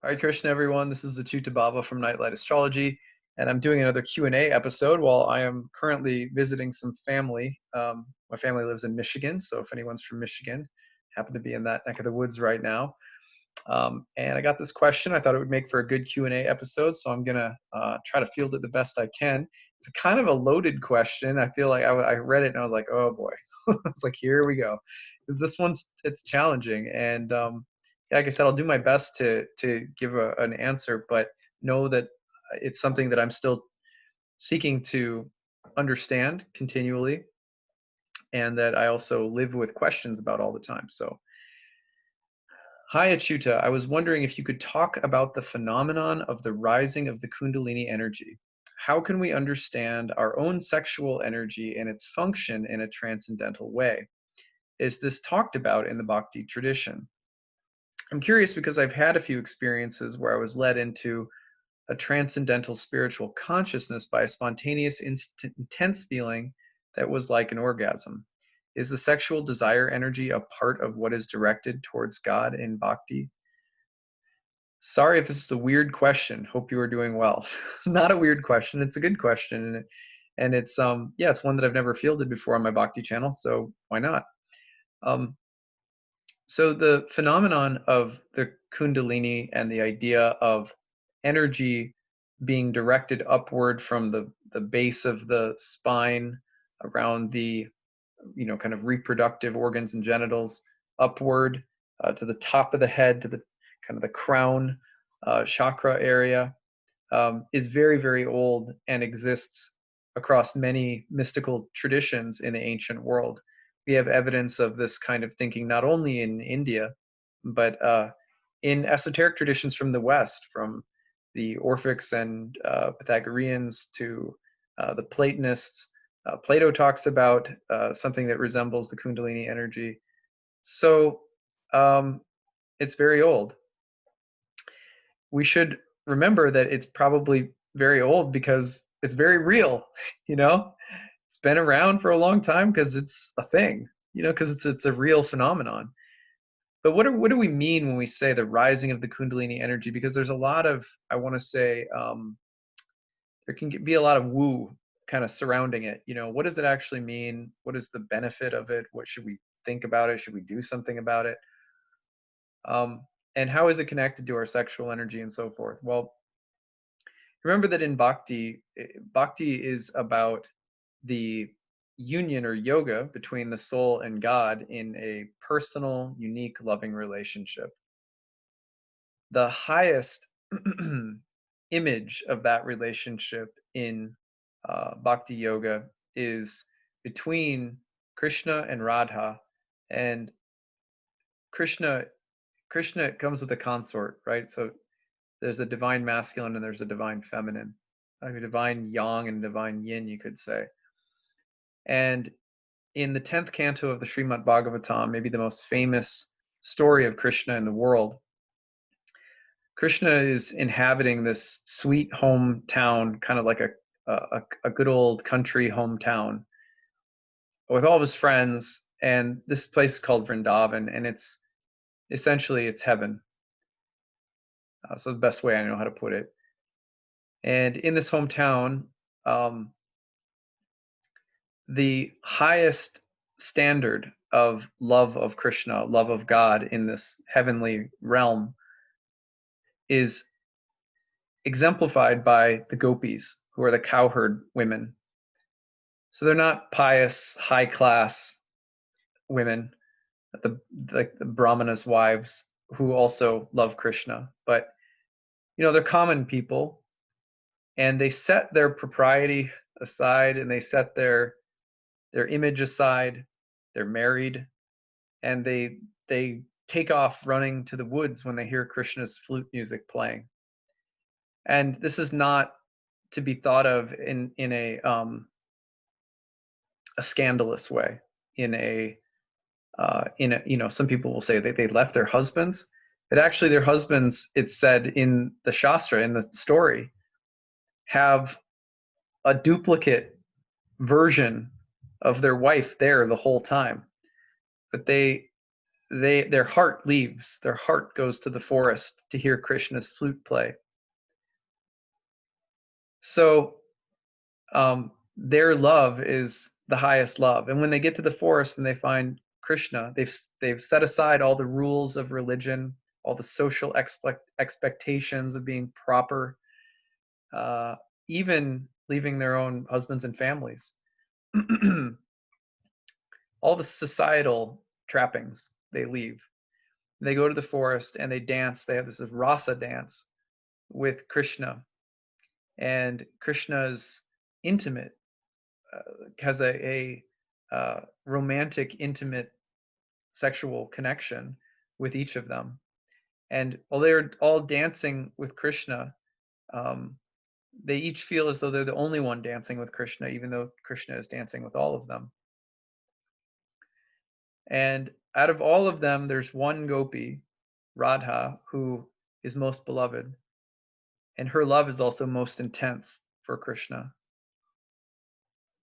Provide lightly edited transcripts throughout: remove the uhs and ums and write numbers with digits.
Hi, Krishna, everyone. This is acyuta-bhava from Nightlight Astrology, and I'm doing another Q&A episode while I am currently visiting some family. My family lives in Michigan, so if anyone's from Michigan, happen to be in that neck of the woods right now. And I got this question. I thought it would make for a good Q&A episode, so I'm gonna try to field it the best I can. It's a kind of a loaded question. I feel like I read it and I was like, oh boy, it's like here we go, because this it's challenging and like I said, I'll do my best to give an answer, but know that it's something that I'm still seeking to understand continually, and that I also live with questions about all the time. So, hi Achyuta, I was wondering if you could talk about the phenomenon of the rising of the Kundalini energy. How can we understand our own sexual energy and its function in a transcendental way? Is this talked about in the Bhakti tradition? I'm curious because I've had a few experiences where I was led into a transcendental spiritual consciousness by a spontaneous, intense feeling that was like an orgasm. Is the sexual desire energy a part of what is directed towards God in Bhakti? Sorry if this is a weird question. Hope you are doing well. Not a weird question. It's a good question. And it's yeah, it's one that I've never fielded before on my Bhakti channel, so why not? Um, So the phenomenon of the Kundalini and the idea of energy being directed upward from the base of the spine around the kind of reproductive organs and genitals upward to the top of the head to the kind of the crown chakra area is very, very old and exists across many mystical traditions in the ancient world. We have evidence of this kind of thinking not only in India, but in esoteric traditions from the West, from the Orphics and Pythagoreans to the Platonists. Plato talks about something that resembles the Kundalini energy. So it's very old. We should remember that it's probably very old because it's very real, you know? It's been around for a long time because it's a thing, because it's a real phenomenon. But what do we mean when we say the rising of the Kundalini energy? Because there's a lot of, I want to say, there can be a lot of woo kind of surrounding it. What does it actually mean? What is the benefit of it? What should we think about it? Should we do something about it? And how is it connected to our sexual energy and so forth? Well, remember that in Bhakti, Bhakti is about the union or yoga between the soul and God in a personal, unique, loving relationship. The highest image of that relationship in Bhakti Yoga is between Krishna and Radha, and Krishna comes with a consort, right? So there's a divine masculine and there's a divine feminine, like a divine yang and divine yin, you could say. And in the 10th canto of the Srimad Bhagavatam, maybe the most famous story of Krishna in the world, Krishna is inhabiting this sweet hometown, kind of like a good old country hometown, with all of his friends. And this place is called Vrindavan, and it's essentially it's heaven. So the best way I know how to put it. And in this hometown, um, the highest standard of love of Krishna, love of God in this heavenly realm is exemplified by the gopis, who are the cowherd women. So they're not pious, high class women, like the Brahmanas' wives who also love Krishna, but they're common people, and they set their propriety aside and they set their image aside. They're married, and they take off running to the woods when they hear Krishna's flute music playing. And this is not to be thought of in a scandalous way, in a some people will say that they left their husbands, but actually their husbands, it's said in the Shastra, in the story, have a duplicate version of their wife there the whole time. But their heart leaves. Their heart goes to the forest to hear Krishna's flute play. So their love is the highest love. And when they get to the forest and they find Krishna, they've set aside all the rules of religion, all the social expectations of being proper, even leaving their own husbands and families. All the societal trappings they leave. They go to the forest and they dance. They have this rasa dance with Krishna. And Krishna's intimate, has a romantic, intimate sexual connection with each of them. And while they're all dancing with Krishna, they each feel as though they're the only one dancing with Krishna, even though Krishna is dancing with all of them. And out of all of them, there's one gopi, Radha, who is most beloved. And her love is also most intense for Krishna.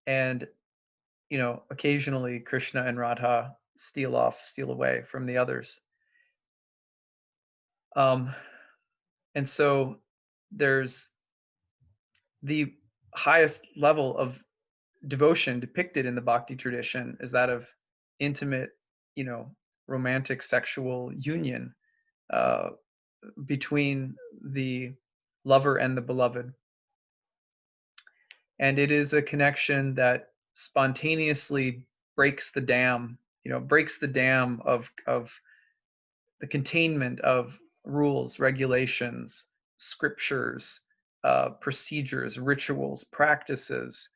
And, occasionally Krishna and Radha steal away from the others. And so there's the highest level of devotion depicted in the Bhakti tradition is that of intimate, romantic sexual union between the lover and the beloved. And it is a connection that spontaneously breaks the dam, of the containment of rules, regulations, scriptures, procedures, rituals, practices,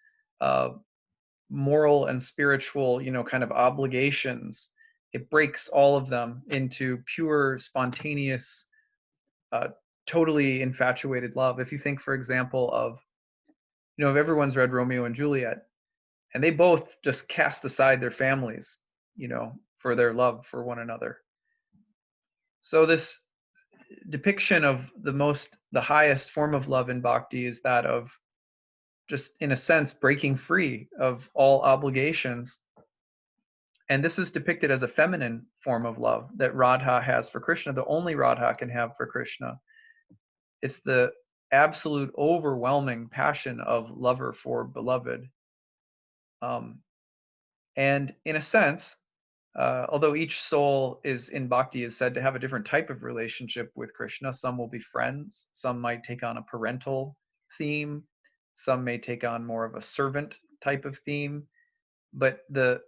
moral and spiritual, kind of obligations. It breaks all of them into pure, spontaneous, totally infatuated love. If you think, for example, of, if everyone's read Romeo and Juliet, and they both just cast aside their families, for their love for one another. So this depiction of the highest form of love in bhakti is that of just, in a sense, breaking free of all obligations. And this is depicted as a feminine form of love that Radha has for Krishna, the only Radha can have for Krishna. It's the absolute overwhelming passion of lover for beloved. And in a sense, although each soul in bhakti is said to have a different type of relationship with Krishna, some will be friends, some might take on a parental theme, some may take on more of a servant type of theme, but the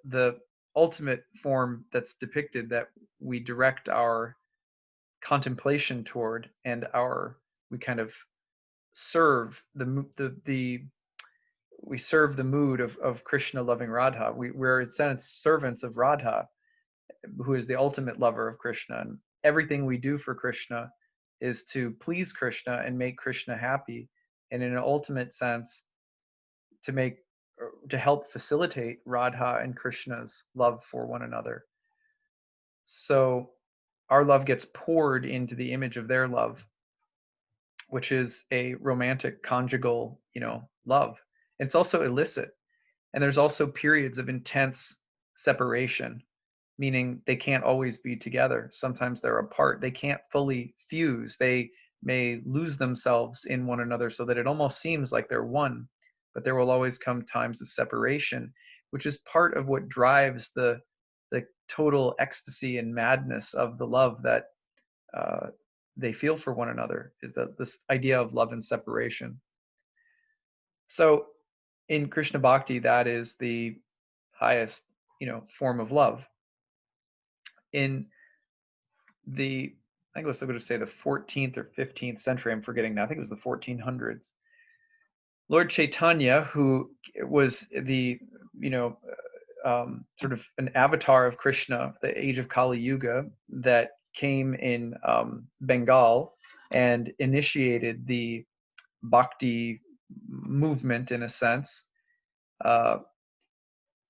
ultimate form that's depicted, that we direct our contemplation toward, and we kind of serve we serve the mood of Krishna loving Radha. We're in a sense servants of Radha, who is the ultimate lover of Krishna. And everything we do for Krishna is to please Krishna and make Krishna happy. And in an ultimate sense, to help facilitate Radha and Krishna's love for one another. So our love gets poured into the image of their love, which is a romantic conjugal, love. It's also illicit. And there's also periods of intense separation, meaning they can't always be together. Sometimes they're apart. They can't fully fuse. They may lose themselves in one another so that it almost seems like they're one, but there will always come times of separation, which is part of what drives the total ecstasy and madness of the love that they feel for one another, is that this idea of love and separation. So in Krishna Bhakti, that is the highest, form of love. In I think it was, I'm going to say, the 14th or 15th century, I'm forgetting now, I think it was the 1400s, Lord Chaitanya, who was the, sort of an avatar of Krishna, the age of Kali Yuga, that came in Bengal and initiated the Bhakti movement, in a sense.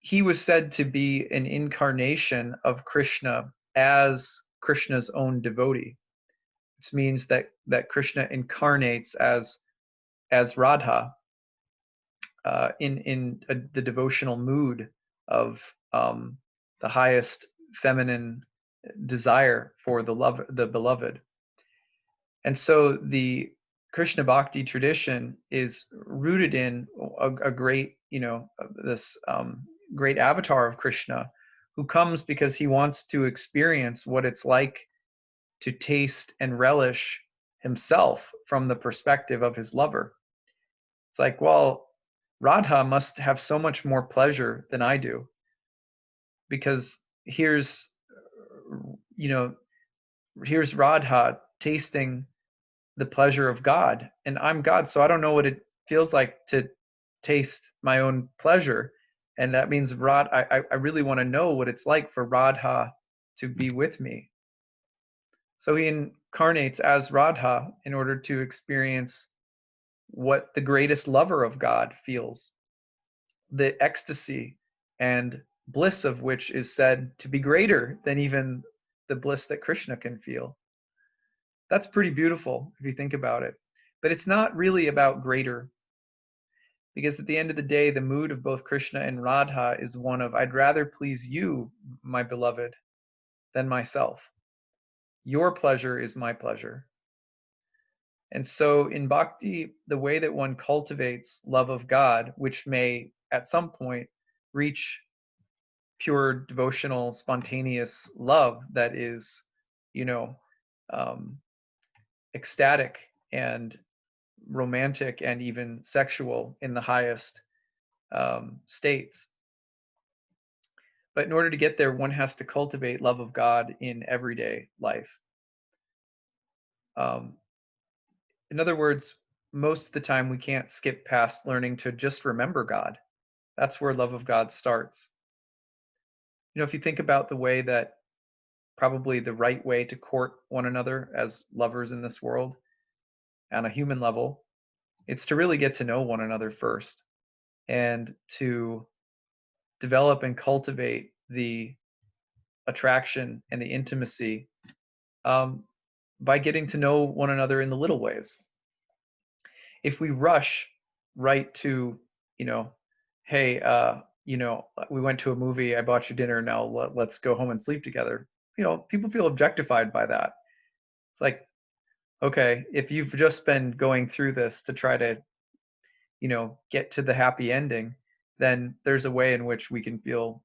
He was said to be an incarnation of Krishna as Krishna's own devotee, which means that Krishna incarnates as Radha in the devotional mood of the highest feminine desire for the beloved. And so the Krishna Bhakti tradition is rooted in a great, this great avatar of Krishna who comes because he wants to experience what it's like to taste and relish himself from the perspective of his lover. It's like, well, Radha must have so much more pleasure than I do because here's, you know, here's Radha tasting the pleasure of God, and I'm God, so I don't know what it feels like to taste my own pleasure. And that means I really want to know what it's like for Radha to be with me. So he incarnates as Radha in order to experience what the greatest lover of God feels, the ecstasy and bliss of which is said to be greater than even the bliss that Krishna can feel. That's pretty beautiful if you think about it. But it's not really about greater, because at the end of the day, the mood of both Krishna and Radha is one of, I'd rather please you, my beloved, than myself. Your pleasure is my pleasure. And so in bhakti, the way that one cultivates love of God, which may at some point reach pure devotional, spontaneous love that is, you know, um, ecstatic and romantic and even sexual in the highest states. But in order to get there, one has to cultivate love of God in everyday life. Um, in other words, most of the time we can't skip past learning to just remember God. That's where love of God starts. If you think about the way that probably the right way to court one another as lovers in this world on a human level, it's to really get to know one another first and to develop and cultivate the attraction and the intimacy by getting to know one another in the little ways. If we rush right to, hey, we went to a movie, I bought you dinner, now let's go home and sleep together. People feel objectified by that. It's like, okay, if you've just been going through this to try to, get to the happy ending, then there's a way in which we can feel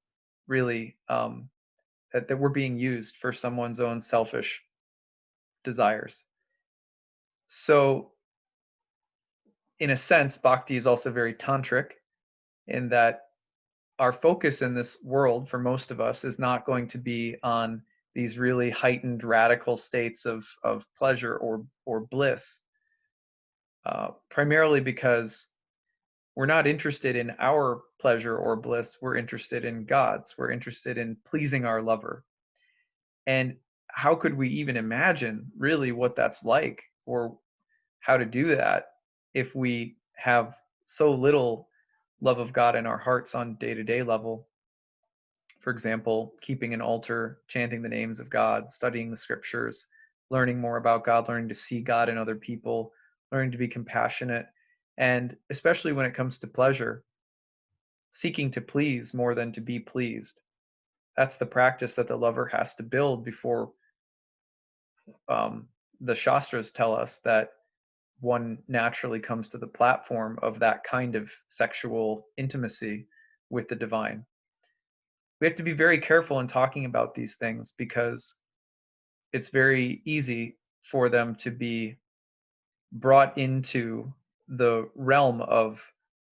really that we're being used for someone's own selfish desires. So, in a sense, bhakti is also very tantric in that our focus in this world for most of us is not going to be on these really heightened radical states of pleasure or bliss, primarily because we're not interested in our pleasure or bliss. We're interested in God's. We're interested in pleasing our lover. And how could we even imagine really what that's like or how to do that if we have so little love of God in our hearts on day-to-day level? For example, keeping an altar, chanting the names of God, studying the scriptures, learning more about God, learning to see God in other people, learning to be compassionate, and especially when it comes to pleasure, seeking to please more than to be pleased. That's the practice that the lover has to build before the Shastras tell us that one naturally comes to the platform of that kind of sexual intimacy with the divine. We have to be very careful in talking about these things because it's very easy for them to be brought into the realm of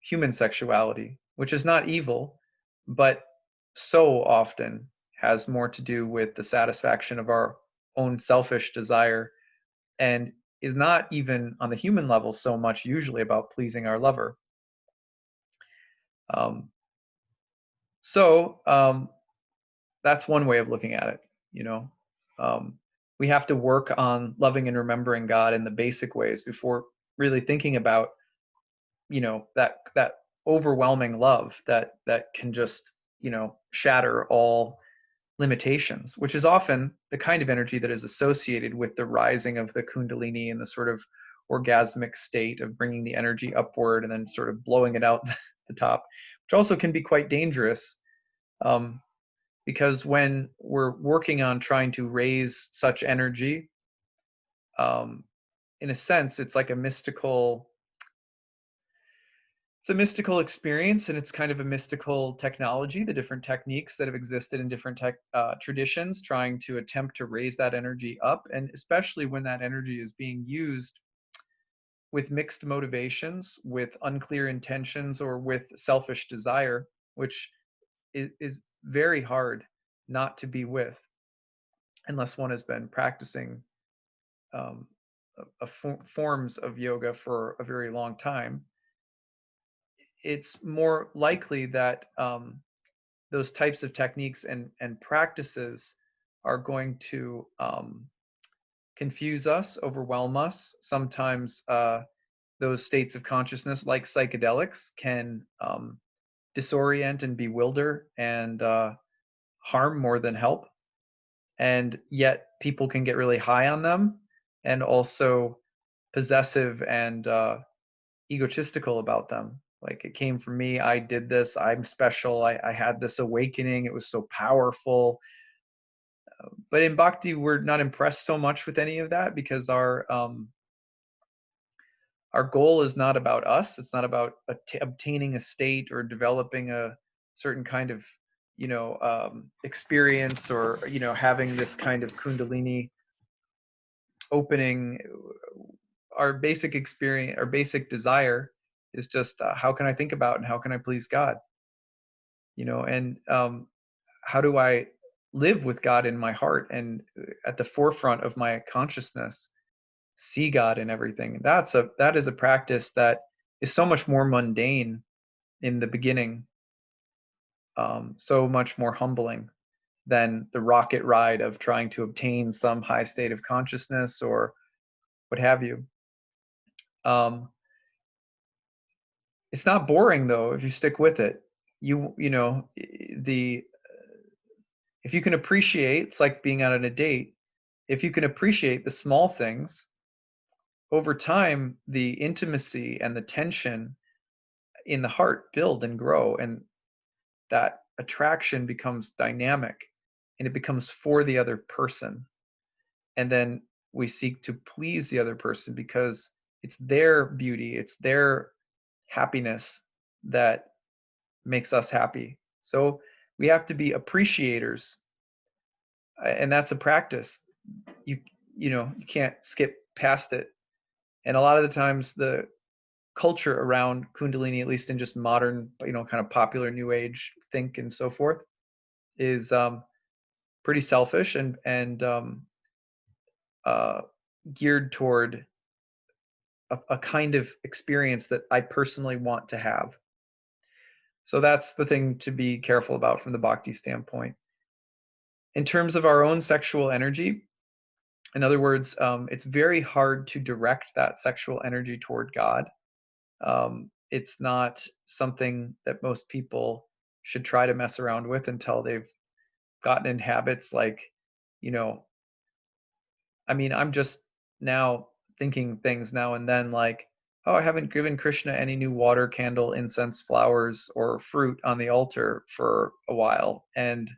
human sexuality, which is not evil, but so often has more to do with the satisfaction of our own selfish desire and is not even on the human level so much usually about pleasing our lover. Um, so that's one way of looking at it. We have to work on loving and remembering God in the basic ways before really thinking about, that overwhelming love that can just, shatter all limitations, which is often the kind of energy that is associated with the rising of the Kundalini and the sort of orgasmic state of bringing the energy upward and then sort of blowing it out the top, which also can be quite dangerous. Um, because when we're working on trying to raise such energy, um, in a sense, it's a mystical experience, and it's kind of a mystical technology, the different techniques that have existed in different traditions trying to attempt to raise that energy up, and especially when that energy is being used with mixed motivations, with unclear intentions, or with selfish desire, which is very hard not to be with unless one has been practicing um, forms of yoga for a very long time. It's more likely that those types of techniques and practices are going to confuse us, overwhelm us. Sometimes those states of consciousness, like psychedelics, can disorient and bewilder and harm more than help. And yet people can get really high on them and also possessive and egotistical about them. Like, it came from me, I did this, I'm special, I had this awakening, it was so powerful. But in Bhakti, we're not impressed so much with any of that, because our goal is not about us. It's not about obtaining a state or developing a certain kind of experience, or having this kind of Kundalini opening. Our basic experience, our basic desire is just how can I think about and how can I please God, and how do I live with God in my heart and at the forefront of my consciousness, see God in everything. That is a practice that is so much more mundane in the beginning, so much more humbling than the rocket ride of trying to obtain some high state of consciousness or what have you. Um, it's not boring though if you stick with it. You know the if you can appreciate, it's like being out on a date. If you can appreciate the small things, over time the intimacy and the tension in the heart build and grow, and that attraction becomes dynamic, and it becomes for the other person. And then we seek to please the other person because it's their beauty, it's their happiness that makes us happy. So we have to be appreciators, and that's a practice. You you can't skip past it. And a lot of the times the culture around Kundalini, at least in just modern, kind of popular New Age think and so forth, is pretty selfish and uh, geared toward a kind of experience that I personally want to have. So that's the thing to be careful about from the Bhakti standpoint. In terms of our own sexual energy, in other words, it's very hard to direct that sexual energy toward God. It's not something that most people should try to mess around with until they've gotten in habits like, you know, I mean, I'm just now thinking things now and then like, oh, I haven't given Krishna any new water, candle, incense, flowers, or fruit on the altar for a while. And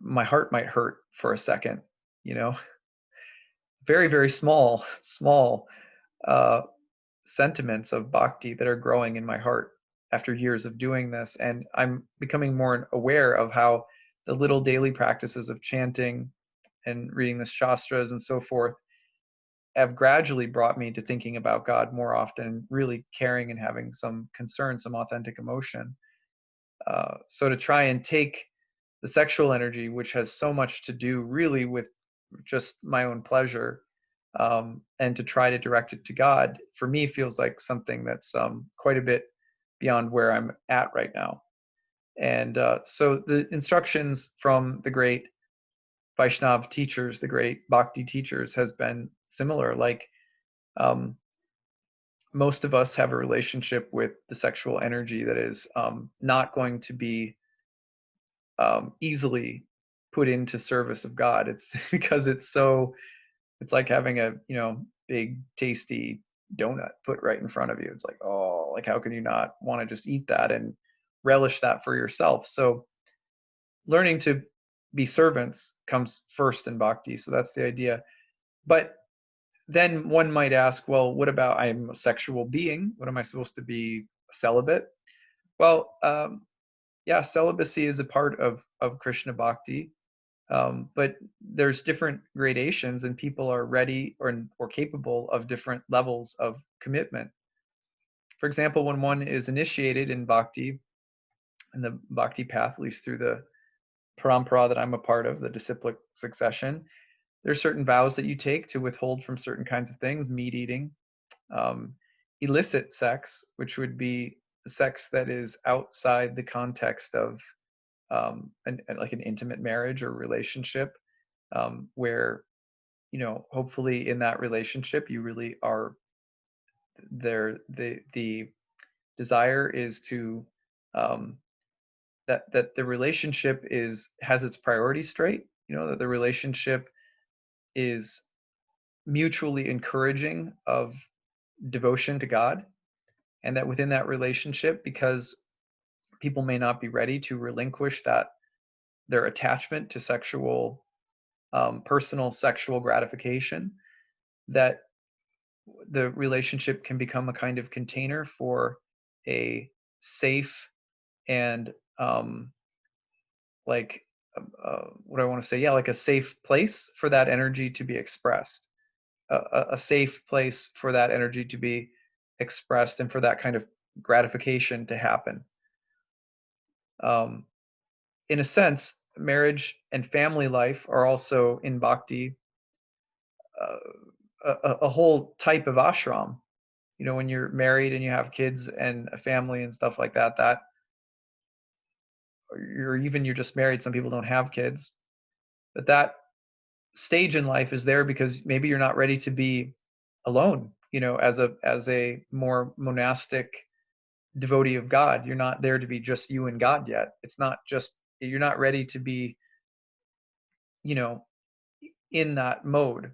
my heart might hurt for a second, you know, very, very small, small uh, sentiments of bhakti that are growing in my heart after years of doing this. And I'm becoming more aware of how the little daily practices of chanting and reading the shastras and so forth have gradually brought me to thinking about God more often, really caring and having some concern, some authentic emotion. So to try and take the sexual energy, which has so much to do really with just my own pleasure, and to try to direct it to God, for me feels like something that's quite a bit beyond where I'm at right now. And so the instructions from the great Vaishnav teachers, the great Bhakti teachers, has been similar. Like, um, most of us have a relationship with the sexual energy that is not going to be easily put into service of God. It's because it's like having a big tasty donut put right in front of you. It's like, oh, like how can you not want to just eat that and relish that for yourself? So learning to be servants comes first in bhakti. So that's the idea. But then one might ask, well, what about I'm a sexual being? What am I supposed to be, celibate? Well, yeah, celibacy is a part of Krishna bhakti, but there's different gradations, and people are ready or capable of different levels of commitment. For example, when one is initiated in bhakti, in the bhakti path, at least through the parampara that I'm a part of, the disciplic succession, there's certain vows that you take to withhold from certain kinds of things, meat eating, um, illicit sex, which would be sex that is outside the context of like an intimate marriage or relationship, where hopefully in that relationship you really are there. The desire is to um, that the relationship has its priorities straight. That the relationship is mutually encouraging of devotion to God, and that within that relationship, because people may not be ready to relinquish their attachment to personal sexual gratification, that the relationship can become a kind of container for a safe and like what I want to say, yeah, like a safe place for that energy to be expressed, a safe place for that energy to be expressed, and for that kind of gratification to happen. Um, in a sense, marriage and family life are also in bhakti a whole type of ashram. When you're married and you have kids and a family and stuff like that, or even you're just married, some people don't have kids, but that stage in life is there because maybe you're not ready to be alone, as a more monastic devotee of God. You're not there to be just you and God yet. It's not just, you're not ready to be, you know, in that mode.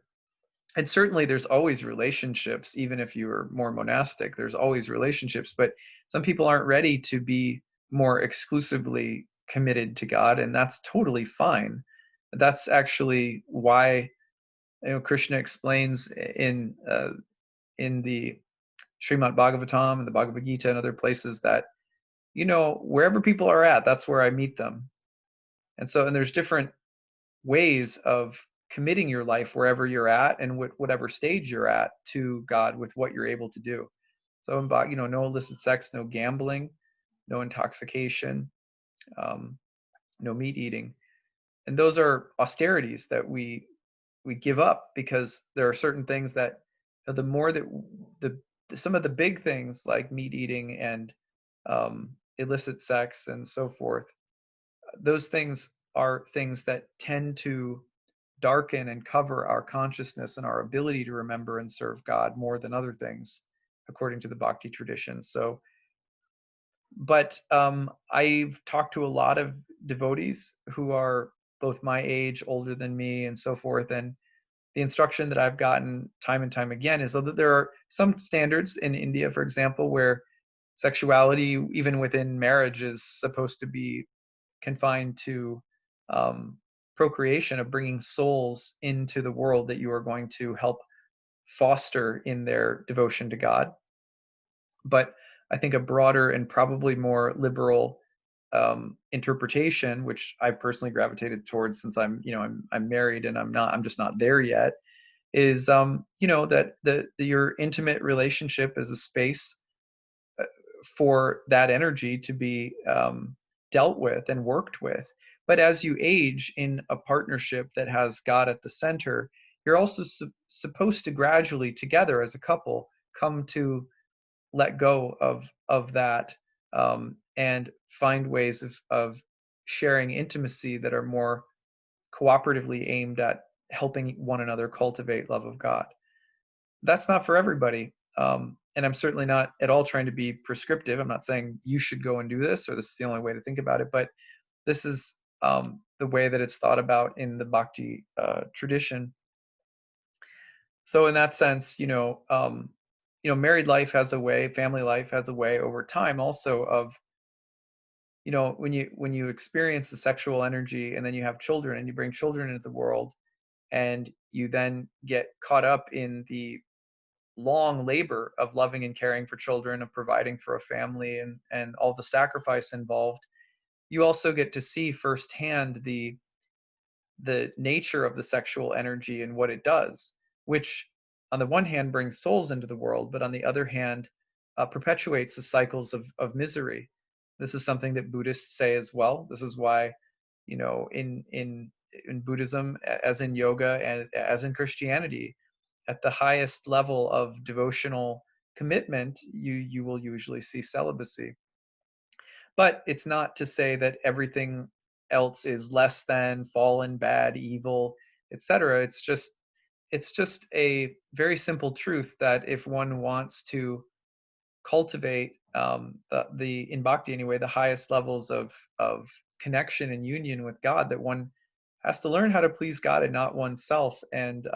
And certainly there's always relationships, even if you are more monastic, there's always relationships, but some people aren't ready to be more exclusively committed to God, and that's totally fine. That's actually why, Krishna explains in the Srimad Bhagavatam and the Bhagavad Gita and other places that, wherever people are at, that's where I meet them. And there's different ways of committing your life wherever you're at and whatever stage you're at to God with what you're able to do. So no illicit sex, no gambling, no intoxication, um, no meat eating. And those are austerities that we give up, because there are certain things that, the more that the some of the big things like meat eating and illicit sex and so forth, those things are things that tend to darken and cover our consciousness and our ability to remember and serve God more than other things, according to the Bhakti tradition. So, but I've talked to a lot of devotees who are both my age, older than me, and so forth, and the instruction that I've gotten time and time again is that there are some standards in India, for example, where sexuality, even within marriage, is supposed to be confined to um, procreation, of bringing souls into the world that you are going to help foster in their devotion to God. But I think a broader and probably more liberal interpretation, which I personally gravitated towards since I'm married and I'm just not there yet, is that your intimate relationship is a space for that energy to be dealt with and worked with. But as you age in a partnership that has God at the center, you're also supposed to gradually, together as a couple, come to let go of that, and find ways of sharing intimacy that are more cooperatively aimed at helping one another cultivate love of God. That's not for everybody. And I'm certainly not at all trying to be prescriptive. I'm not saying you should go and do this, or this is the only way to think about it, but this is the way that it's thought about in the Bhakti tradition. So in that sense, married life has a way, family life has a way over time also of when you experience the sexual energy and then you have children and you bring children into the world and you then get caught up in the long labor of loving and caring for children, of providing for a family, and all the sacrifice involved, you also get to see firsthand the nature of the sexual energy and what it does, which on the one hand brings souls into the world, but on the other hand perpetuates the cycles of misery. This is something that Buddhists say as well. This is why, in Buddhism, as in yoga and as in Christianity, at the highest level of devotional commitment, you will usually see celibacy. But it's not to say that everything else is less than, fallen, bad, evil, etc. It's just a very simple truth that if one wants to cultivate the in bhakti anyway, the highest levels of connection and union with God, that one has to learn how to please God and not oneself, and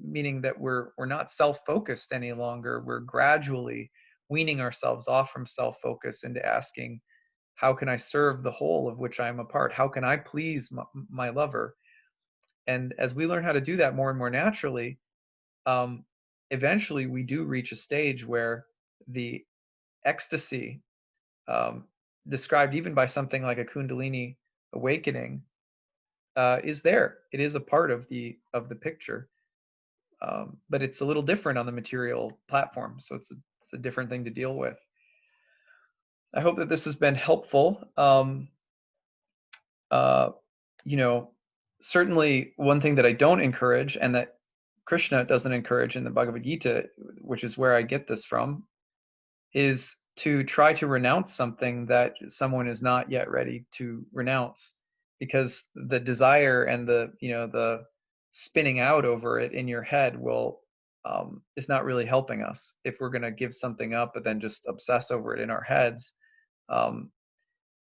meaning that we're not self-focused any longer. We're gradually weaning ourselves off from self-focus into asking, how can I serve the whole of which I am a part? How can I please my lover? And as we learn how to do that more and more naturally, um, eventually we do reach a stage where the ecstasy, um, described even by something like a Kundalini awakening, is there. It is a part of the picture, but it's a little different on the material platform, so it's a different thing to deal with. I hope that this has been helpful. Uh, you know, Certainly one thing that I don't encourage, and that Krishna doesn't encourage in the Bhagavad Gita, which is where I get this from, is to try to renounce something that someone is not yet ready to renounce, because the desire and the spinning out over it in your head will is not really helping us if we're going to give something up but then just obsess over it in our heads. um,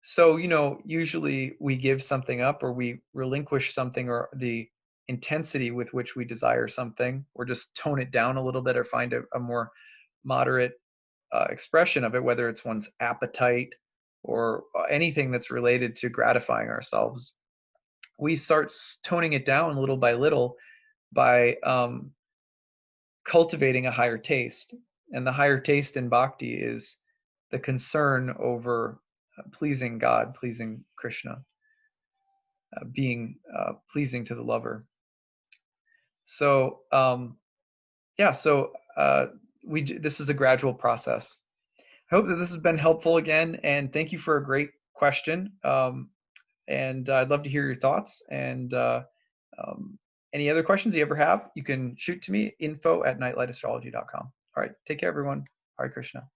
so, usually we give something up or we relinquish something, or the intensity with which we desire something, or just tone it down a little bit or find a more moderate expression of it, whether it's one's appetite or anything that's related to gratifying ourselves. We start toning it down little by little by cultivating a higher taste. And the higher taste in bhakti is the concern over pleasing God, pleasing Krishna, being pleasing to the lover. So, yeah, so this is a gradual process. I hope that this has been helpful again, and thank you for a great question. And I'd love to hear your thoughts. And any other questions you ever have, you can shoot to me, info@nightlightastrology.com. All right, take care, everyone. Hare Krishna.